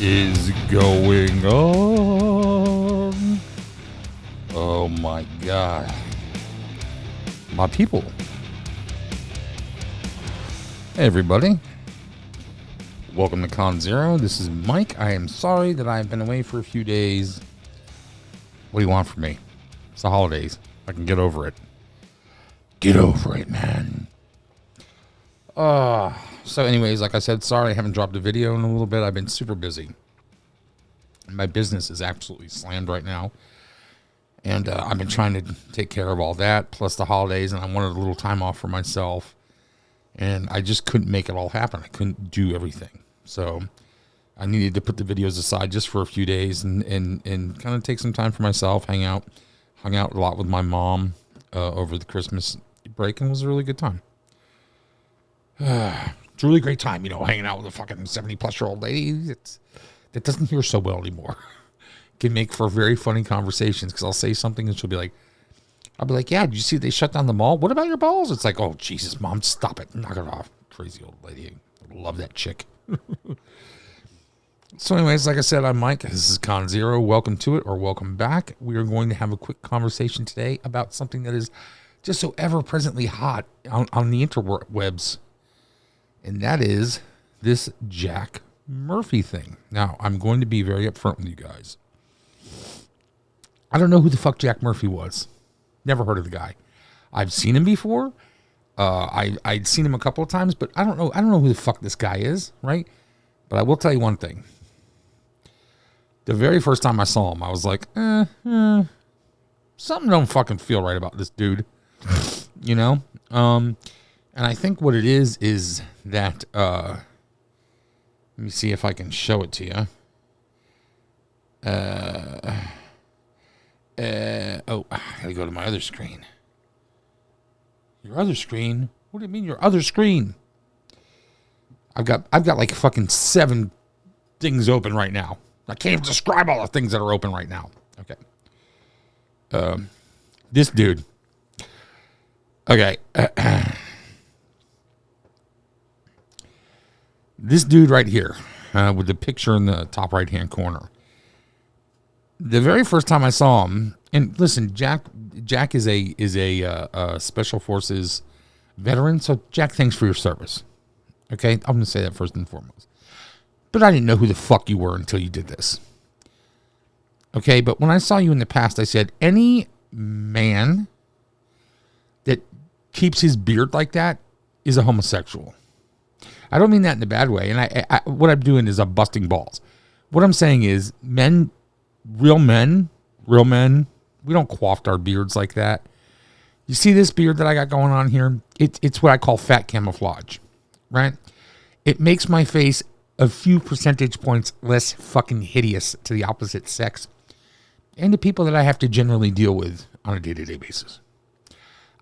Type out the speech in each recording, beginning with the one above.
is going on? Oh my God. My people. Hey everybody. Welcome to Con Zero. This is Mike. I am sorry that I've been away for a few days. What do you want from me? It's the holidays. I can get over it. Get over it, man. So anyways, like I said, sorry I haven't dropped a video in a little bit. I've been super busy. My business is absolutely slammed right now. And I've been trying to take care of all that, plus the holidays, and I wanted a little time off for myself. And I just couldn't make it all happen. I couldn't do everything. So I needed to put the videos aside just for a few days and kind of take some time for myself, hang out. Hung out a lot with my mom over the Christmas break, and it was a really good time. It's a really great time, hanging out with a fucking 70-plus-year-old lady that doesn't hear so well anymore. Can make for very funny conversations, because I'll say something and she'll be like, I'll be like, yeah, did you see they shut down the mall? What about your balls? It's like, oh, Jesus, Mom, stop it. Knock it off. Crazy old lady. I love that chick. So anyways, like I said, I'm Mike. This is Con Zero. Welcome to it, or welcome back. We are going to have a quick conversation today about something that is just so ever-presently hot on the interwebs. And that is this Jack Murphy thing. Now, I'm going to be very upfront with you guys. I don't know who the fuck Jack Murphy was. Never heard of the guy. I've seen him before. I'd seen him a couple of times, but I don't know who the fuck this guy is, right? But I will tell you one thing. The very first time I saw him, I was like, something don't fucking feel right about this dude. And I think what it is that, let me see if I can show it to you. I gotta go to my other screen. Your other screen? What do you mean your other screen? I've got like fucking 7 things open right now. I can't even describe all the things that are open right now. Okay. This dude. Okay. This dude right here, with the picture in the top right-hand corner. The very first time I saw him, and listen, Jack is a Special Forces veteran. So Jack, thanks for your service. Okay, I'm going to say that first and foremost. But I didn't know who the fuck you were until you did this. Okay, but when I saw you in the past, I said, any man that keeps his beard like that is a homosexual. I don't mean that in a bad way. And I what I'm doing is I'm busting balls. What I'm saying is real men, we don't coif our beards like that. You see this beard that I got going on here? It's what I call fat camouflage, right? It makes my face a few percentage points less fucking hideous to the opposite sex and the people that I have to generally deal with on a day-to-day basis.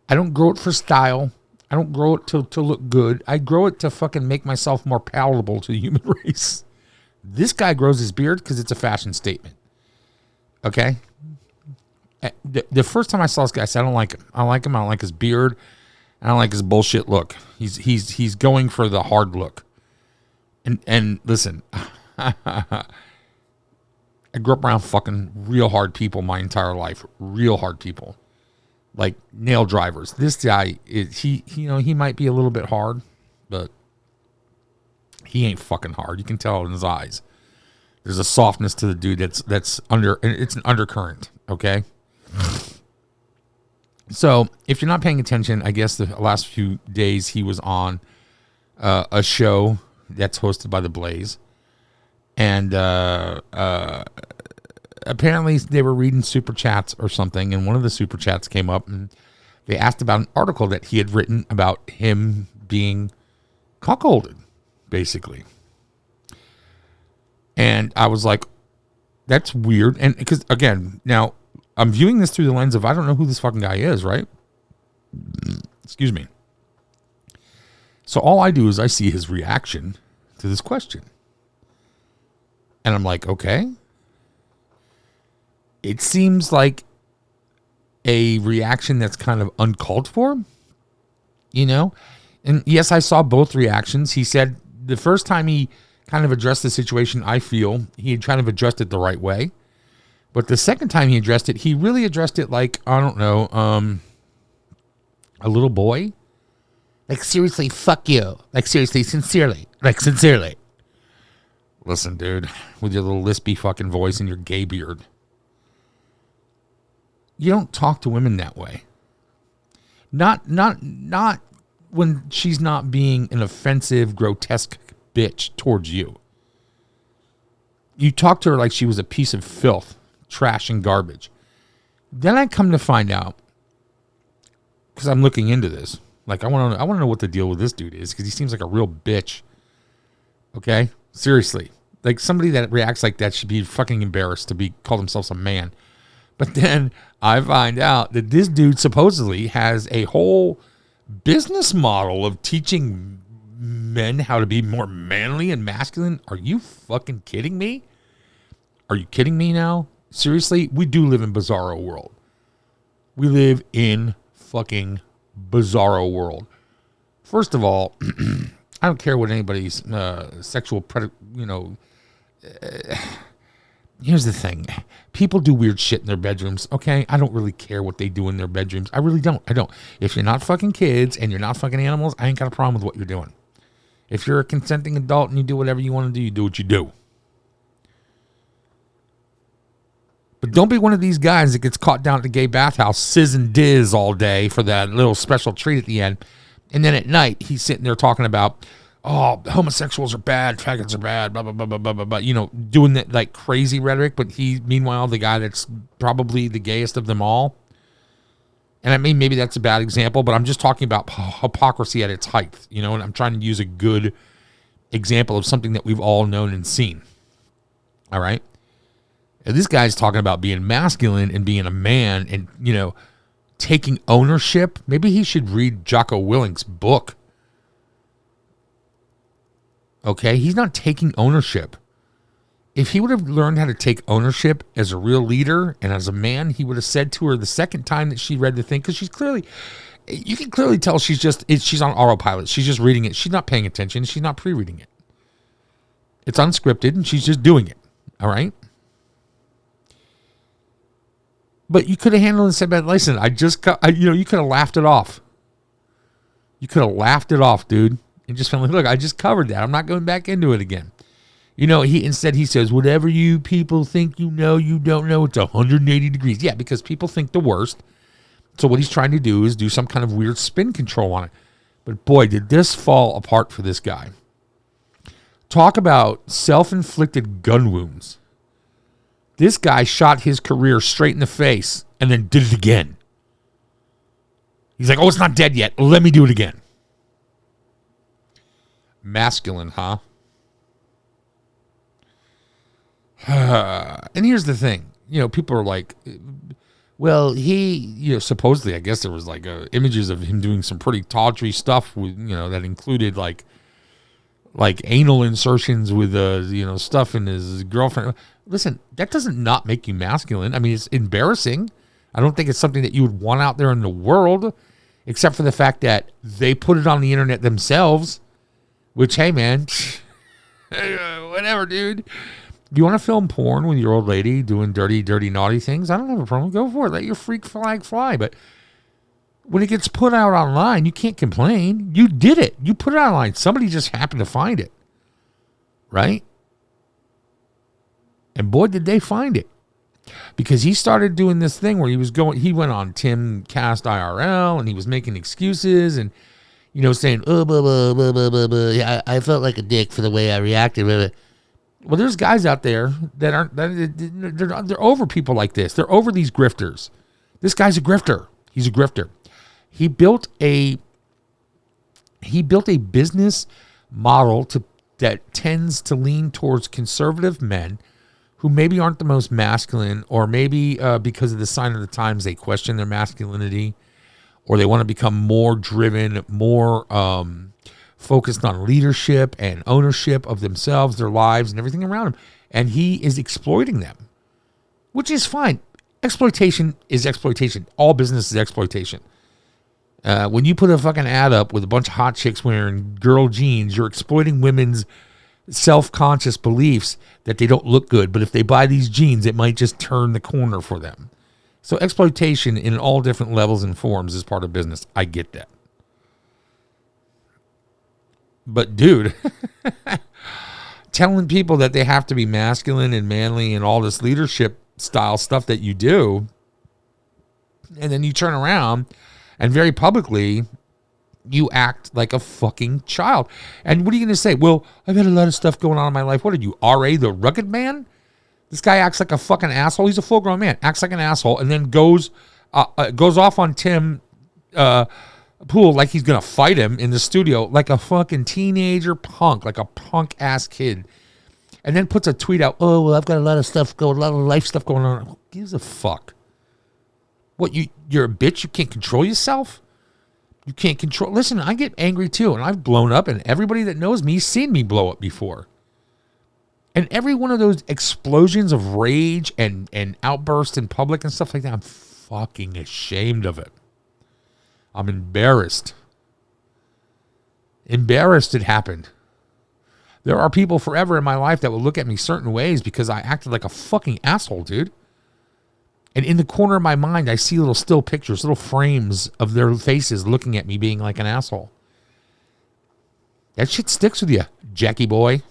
I don't grow it for style. I don't grow it to look good. I grow it to fucking make myself more palatable to the human race. This guy grows his beard because it's a fashion statement. Okay? The first time I saw this guy, I said, I don't like him. I don't like his beard. I don't like his bullshit look. He's going for the hard look. And listen, I grew up around fucking real hard people my entire life. Real hard people. Like nail drivers. This guy he might be a little bit hard, but he ain't fucking hard. You can tell in his eyes. There's a softness to the dude that's under, and it's an undercurrent, okay? So, if you're not paying attention, I guess the last few days he was on a show that's hosted by The Blaze. And apparently they were reading super chats or something, and one of the super chats came up, and they asked about an article that he had written about him being cuckolded, basically. And I was like, that's weird. And because, again, now I'm viewing this through the lens of I don't know who this fucking guy is, right? Excuse me. So all I do is I see his reaction to this question. And I'm like, okay. It seems like a reaction that's kind of uncalled for, And yes, I saw both reactions. He said the first time he kind of addressed the situation. I feel he had kind of addressed it the right way. But the second time he addressed it, he really addressed it like, I don't know, a little boy. Like, seriously, fuck you. Like, seriously, sincerely. Like, sincerely. Listen, dude, with your little lispy fucking voice and your gay beard. You don't talk to women that way. Not when she's not being an offensive, grotesque bitch towards you. You talk to her like she was a piece of filth, trash, and garbage. Then I come to find out, because I'm looking into this. Like, I want to know what the deal with this dude is, because he seems like a real bitch. Okay? Seriously. Like, somebody that reacts like that should be fucking embarrassed to be called themselves a man. But then I find out that this dude supposedly has a whole business model of teaching men how to be more manly and masculine. Are you fucking kidding me? Are you kidding me now? Seriously? We do live in bizarro world. We live in fucking bizarro world. First of all, I don't care what anybody's sexual here's the thing. People do weird shit in their bedrooms, okay? I don't really care what they do in their bedrooms. I really don't. I don't. If you're not fucking kids and you're not fucking animals, I ain't got a problem with what you're doing. If you're a consenting adult and you do whatever you want to do, you do what you do. But don't be one of these guys that gets caught down at the gay bathhouse, sizz and diz all day for that little special treat at the end. And then at night, he's sitting there talking about, oh, homosexuals are bad, faggots are bad, blah, blah, blah, blah, blah, blah, blah. You know, doing that like crazy rhetoric. But he, meanwhile, the guy that's probably the gayest of them all. And I mean, maybe that's a bad example, but I'm just talking about hypocrisy at its height, you know, and I'm trying to use a good example of something that we've all known and seen. All right. And this guy's talking about being masculine and being a man and, you know, taking ownership. Maybe he should read Jocko Willink's book. Okay. He's not taking ownership. If he would have learned how to take ownership as a real leader and as a man, he would have said to her the second time that she read the thing, because she's clearly, you can clearly tell she's on autopilot. She's just reading it. She's not paying attention. She's not pre-reading it. It's unscripted and she's just doing it. All right. But you could have handled it and said, listen, you could have laughed it off. You could have laughed it off, dude. And just felt like, look, I just covered that. I'm not going back into it again. You know, he says, whatever you people think you know, you don't know. It's 180 degrees. Yeah, because people think the worst. So what he's trying to do is do some kind of weird spin control on it. But boy, did this fall apart for this guy. Talk about self-inflicted gun wounds. This guy shot his career straight in the face and then did it again. He's like, oh, it's not dead yet. Let me do it again. Masculine, huh? And here's the thing, you know, people are like, well, supposedly, I guess there was like images of him doing some pretty tawdry stuff with, you know, that included like anal insertions with, stuff in his girlfriend. Listen, that doesn't not make you masculine. I mean, it's embarrassing. I don't think it's something that you would want out there in the world, except for the fact that they put it on the internet themselves, which, hey, man, whatever, dude. You want to film porn with your old lady doing dirty, naughty things? I don't have a problem. Go for it. Let your freak flag fly. But when it gets put out online, you can't complain. You did it. You put it online. Somebody just happened to find it. Right? And boy, did they find it. Because he started doing this thing where he went on Tim Cast IRL and he was making excuses and, you know, saying, oh, blah, blah, blah, blah, blah, blah. Yeah, I felt like a dick for the way I reacted. Blah, blah. Well, there's guys out there that aren't, they're over people like this. They're over these grifters. This guy's a grifter. He's a grifter. He built a business model that tends to lean towards conservative men who maybe aren't the most masculine, or maybe because of the sign of the times, they question their masculinity, or they want to become more driven, more focused on leadership and ownership of themselves, their lives, and everything around them. And he is exploiting them, which is fine. Exploitation is exploitation. All business is exploitation. When you put a fucking ad up with a bunch of hot chicks wearing girl jeans, you're exploiting women's self-conscious beliefs that they don't look good, but if they buy these jeans, it might just turn the corner for them. So exploitation in all different levels and forms is part of business. I get that. But dude, telling people that they have to be masculine and manly and all this leadership style stuff that you do, and then you turn around and very publicly you act like a fucking child. And what are you going to say? Well, I've had a lot of stuff going on in my life. What are you, R.A. the Rugged Man? This guy acts like a fucking asshole. He's a full-grown man. Acts like an asshole, and then goes off on Tim Pool like he's going to fight him in the studio like a fucking teenager punk, like a punk-ass kid. And then puts a tweet out, oh, well, I've got a lot of life stuff going on. Who gives a fuck? What, you're a bitch? You can't control yourself? You can't control. Listen, I get angry too, and I've blown up, and everybody that knows me has seen me blow up before. And every one of those explosions of rage and outbursts in public and stuff like that, I'm fucking ashamed of it. I'm embarrassed. Embarrassed it happened. There are people forever in my life that will look at me certain ways because I acted like a fucking asshole, dude. And in the corner of my mind, I see little still pictures, little frames of their faces looking at me being like an asshole. That shit sticks with you, Jackie boy.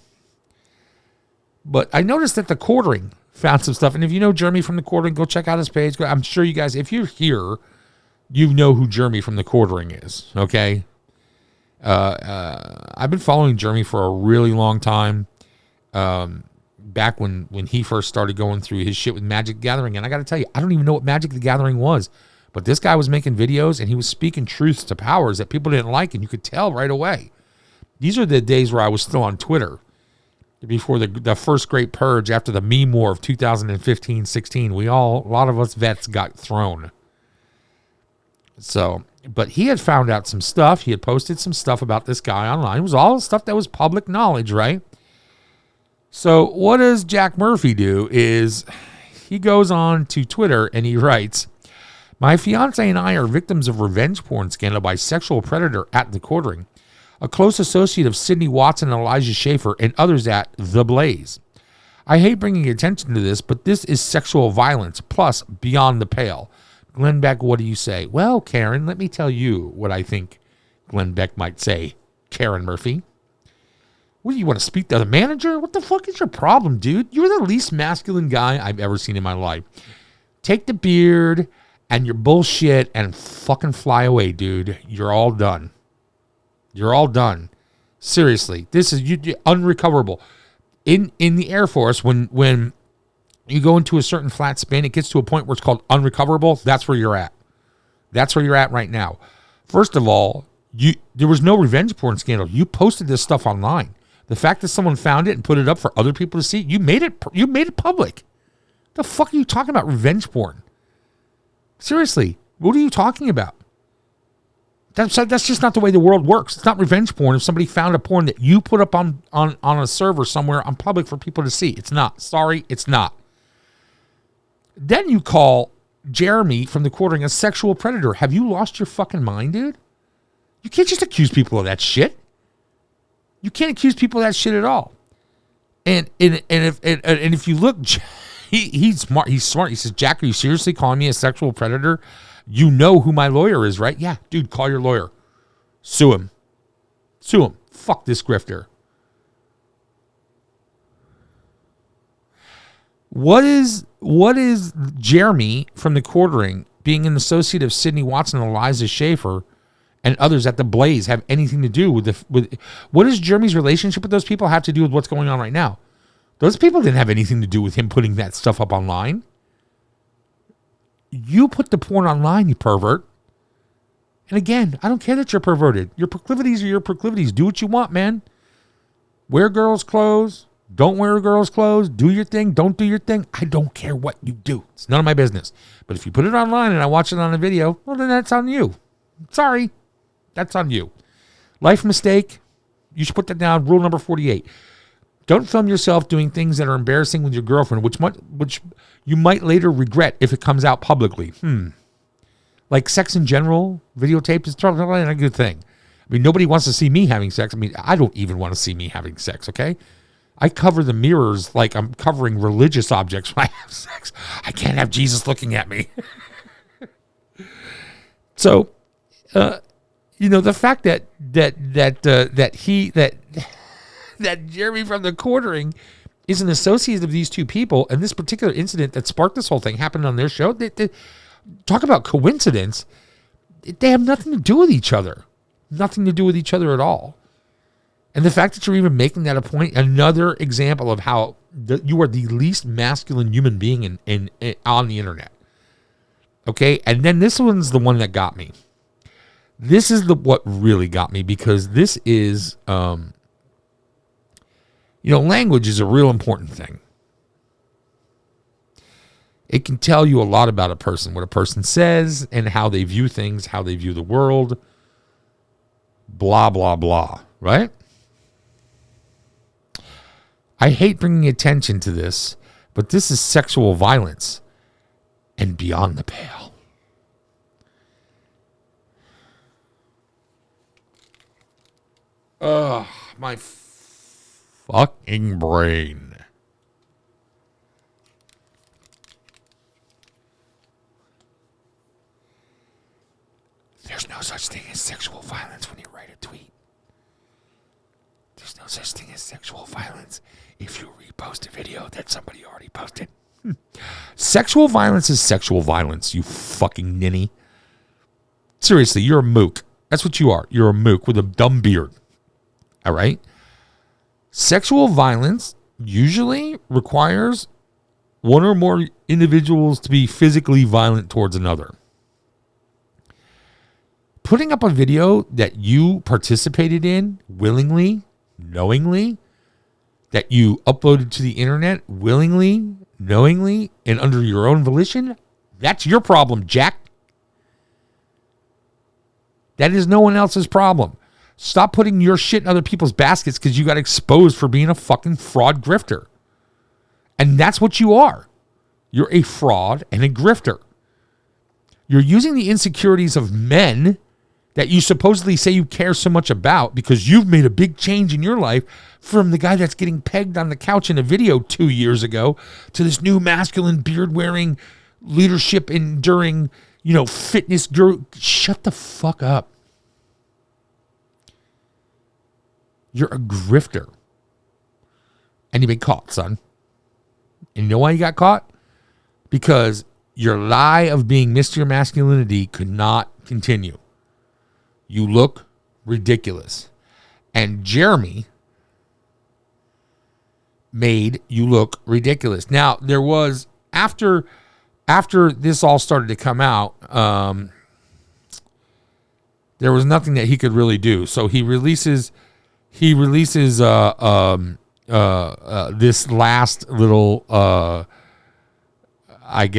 But I noticed that the Quartering found some stuff. And if you know Jeremy from the Quartering, go check out his page. I'm sure you guys, if you're here, you know who Jeremy from the Quartering is, okay? I've been following Jeremy for a really long time. Back when he first started going through his shit with Magic the Gathering. And I got to tell you, I don't even know what Magic the Gathering was. But this guy was making videos and he was speaking truths to powers that people didn't like. And you could tell right away. These are the days where I was still on Twitter. Before the first great purge after the meme war of 2015-16. A lot of us vets got thrown. So, but he had found out some stuff. He had posted some stuff about this guy online. It was all stuff that was public knowledge, right? So what does Jack Murphy do is he goes on to Twitter and he writes, my fiance and I are victims of revenge porn scandal by sexual predator at the Quartering, a close associate of Sydney Watson and Elijah Schaefer and others at The Blaze. I hate bringing attention to this, but this is sexual violence, plus beyond the pale. Glenn Beck, what do you say? Well, Karen, let me tell you what I think Glenn Beck might say. Karen Murphy. What do you want to speak to the manager? What the fuck is your problem, dude? You're the least masculine guy I've ever seen in my life. Take the beard and your bullshit and fucking fly away, dude. You're all done. You're all done. Seriously, this is unrecoverable. In the Air Force, when you go into a certain flat spin, it gets to a point where it's called unrecoverable. That's where you're at. That's where you're at right now. First of all, there was no revenge porn scandal. You posted this stuff online. The fact that someone found it and put it up for other people to see, you made it public. The fuck are you talking about? Revenge porn? Seriously, what are you talking about? That's just not the way the world works. It's not revenge porn if somebody found a porn that you put up on a server somewhere on public for people to see. It's not. Sorry, it's not. Then you call Jeremy from the Quartering a sexual predator. Have you lost your fucking mind, dude? You can't just accuse people of that shit. You can't accuse people of that shit at all. And if you look, he's smart. He's smart. He says, Jack, are you seriously calling me a sexual predator? You know who my lawyer is, right? Yeah, dude, call your lawyer. Sue him. Sue him. Fuck this grifter. What is Jeremy from the Quartering being an associate of Sydney Watson and Eliza Schaefer and others at the Blaze have anything to do with what does Jeremy's relationship with those people have to do with what's going on right now? Those people didn't have anything to do with him putting that stuff up online. You put the porn online, you pervert. And again, I don't care that you're perverted. Your proclivities are your proclivities. Do what you want, man. Wear girls' clothes. Don't wear girls' clothes. Do your thing. Don't do your thing. I don't care what you do. It's none of my business. But if you put it online and I watch it on a video, well, then that's on you. Sorry. That's on you. Life mistake. You should put that down. Rule number 48. Don't film yourself doing things that are embarrassing with your girlfriend, which you might later regret if it comes out publicly. Like sex in general, videotape is probably not a good thing. I mean, nobody wants to see me having sex. I mean, I don't even want to see me having sex, okay? I cover the mirrors like I'm covering religious objects when I have sex. I can't have Jesus looking at me. So, the fact that Jeremy from the Quartering is an associate of these two people, and this particular incident that sparked this whole thing happened on their show. They talk about coincidence. They have nothing to do with each other. Nothing to do with each other at all. And the fact that you're even making that a point, another example of how you are the least masculine human being in on the internet. Okay, and then this one's the one that got me. This is what really got me, because this is, language is a real important thing. It can tell you a lot about a person, what a person says and how they view things, how they view the world, blah, blah, blah, right? I hate bringing attention to this, but this is sexual violence and beyond the pale. Ugh, my fucking brain. There's no such thing as sexual violence when you write a tweet. There's no such thing as sexual violence if you repost a video that somebody already posted. Sexual violence is sexual violence, you fucking ninny. Seriously, you're a mook. That's what you are. You're a mook with a dumb beard. All right? Sexual violence usually requires one or more individuals to be physically violent towards another. Putting up a video that you participated in willingly, knowingly, that you uploaded to the internet willingly, knowingly, and under your own volition, that's your problem, Jack. That is no one else's problem. Stop putting your shit in other people's baskets because you got exposed for being a fucking fraud grifter. And that's what you are. You're a fraud and a grifter. You're using the insecurities of men that you supposedly say you care so much about because you've made a big change in your life from the guy that's getting pegged on the couch in a video 2 years ago to this new masculine beard-wearing, leadership-enduring, fitness guru. Shut the fuck up. You're a grifter. And you've been caught, son. And you know why you got caught? Because your lie of being Mr. Masculinity could not continue. You look ridiculous. And Jeremy made you look ridiculous. Now, there was, after this all started to come out, there was nothing that he could really do. So he releases this last little,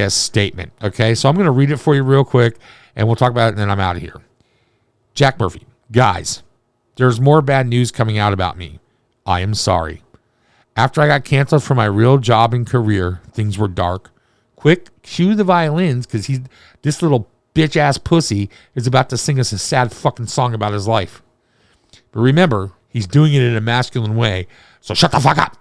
statement. Okay, so I'm going to read it for you real quick, and we'll talk about it, and then I'm out of here. Jack Murphy, guys, there's more bad news coming out about me. I am sorry. After I got canceled from my real job and career, things were dark. Quick, cue the violins, because this little bitch-ass pussy is about to sing us a sad fucking song about his life. But remember, he's doing it in a masculine way, so shut the fuck up.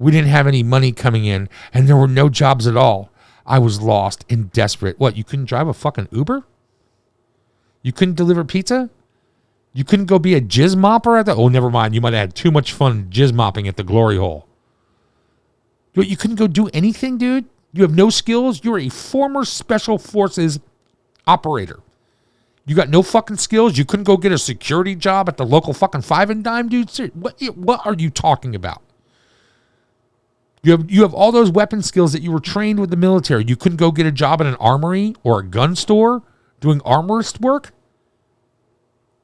We didn't have any money coming in, and there were no jobs at all. I was lost and desperate. What, you couldn't drive a fucking Uber? You couldn't deliver pizza? You couldn't go be a jizz mopper at the... Oh, never mind. You might have had too much fun jizz mopping at the glory hole. You couldn't go do anything, dude? You have no skills? You're a former Special Forces operator. You got no fucking skills? You couldn't go get a security job at the local fucking Five and Dime, dude? What are you talking about? You have all those weapon skills that you were trained with the military. You couldn't go get a job in an armory or a gun store doing armorist work?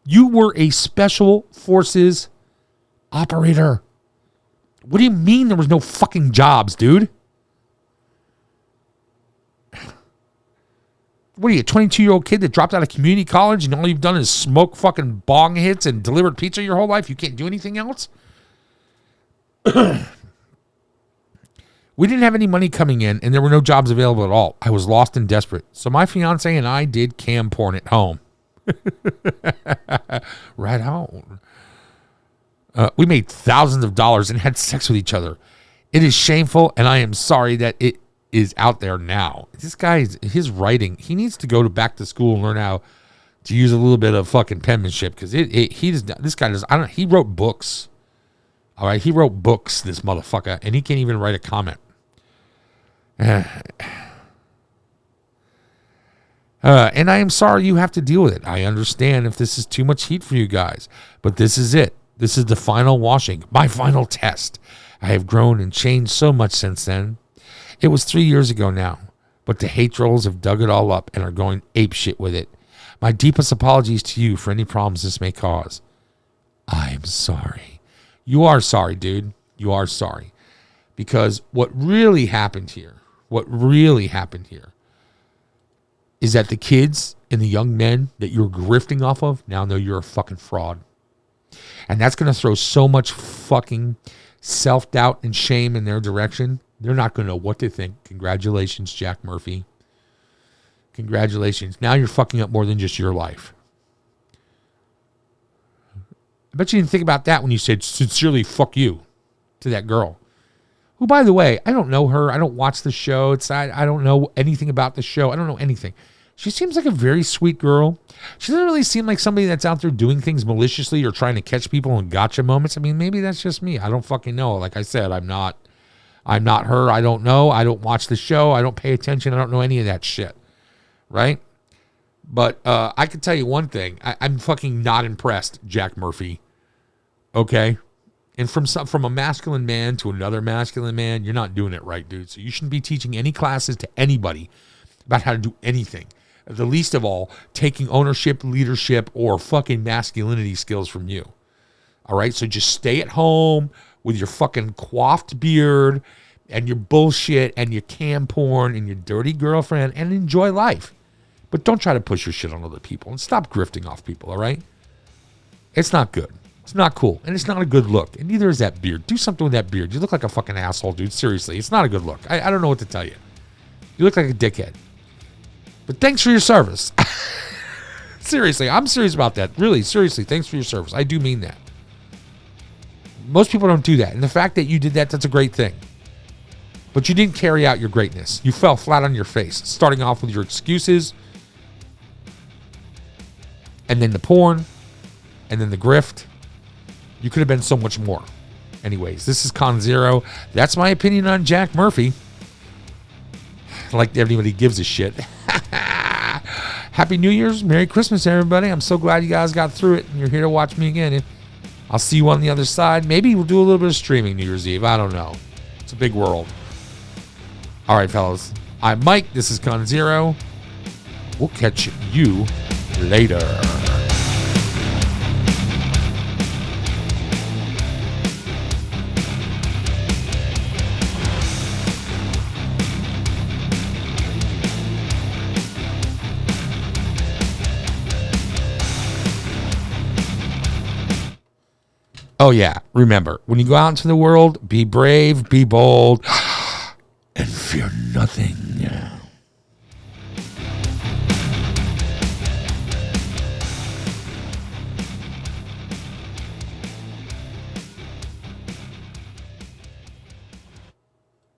You were a Special Forces operator. What do you mean there was no fucking jobs, dude? What are you, a 22-year-old kid that dropped out of community college and all you've done is smoke fucking bong hits and delivered pizza your whole life? You can't do anything else? We didn't have any money coming in, and there were no jobs available at all. I was lost and desperate. So my fiance and I did cam porn at home. Right on. We made thousands of dollars and had sex with each other. It is shameful, and I am sorry that it is out there now. This guy, his writing, he needs to go back to school and learn how to use a little bit of fucking penmanship, because this guy does. He wrote books. All right, he wrote books, this motherfucker, and he can't even write a comment. And I am sorry you have to deal with it. I understand if this is too much heat for you guys, but this is it. This is the final washing, my final test. I have grown and changed so much since then. It was 3 years ago now, but the hate trolls have dug it all up and are going apeshit with it. My deepest apologies to you for any problems this may cause. I'm sorry. You are sorry, dude. You are sorry. Because what really happened here is that the kids and the young men that you're grifting off of now know you're a fucking fraud. And that's going to throw so much fucking self-doubt and shame in their direction. They're not going to know what to think. Congratulations, Jack Murphy. Congratulations. Now you're fucking up more than just your life. I bet you didn't think about that when you said sincerely fuck you to that girl. Who, by the way, I don't know her. I don't watch the show. I don't know anything about the show. I don't know anything. She seems like a very sweet girl. She doesn't really seem like somebody that's out there doing things maliciously or trying to catch people in gotcha moments. I mean, maybe that's just me. I don't fucking know. Like I said, I'm not her. I don't know. I don't watch the show. I don't pay attention. I don't know any of that shit. Right? But I can tell you one thing. I'm fucking not impressed, Jack Murphy. Okay? And from a masculine man to another masculine man, you're not doing it right, dude. So you shouldn't be teaching any classes to anybody about how to do anything. The least of all, taking ownership, leadership, or fucking masculinity skills from you. All right? So just stay at home with your fucking coiffed beard and your bullshit and your cam porn and your dirty girlfriend and enjoy life. But don't try to push your shit on other people and stop grifting off people, all right? It's not good. It's not cool. And it's not a good look. And neither is that beard. Do something with that beard. You look like a fucking asshole, dude. Seriously. It's not a good look. I don't know what to tell you. You look like a dickhead. But thanks for your service. Seriously. I'm serious about that. Really, seriously. Thanks for your service. I do mean that. Most people don't do that. And the fact that you did that, that's a great thing. But you didn't carry out your greatness. You fell flat on your face. Starting off with your excuses. And then the porn. And then the grift. You could have been so much more. Anyways, this is Con Zero. That's my opinion on Jack Murphy. Like everybody gives a shit. Happy New Year's. Merry Christmas, everybody. I'm so glad you guys got through it and you're here to watch me again. I'll see you on the other side. Maybe we'll do a little bit of streaming New Year's Eve. I don't know. It's a big world. All right, fellas. I'm Mike. This is Con Zero. We'll catch you later. Oh, yeah. Remember, when you go out into the world, be brave, be bold, and fear nothing.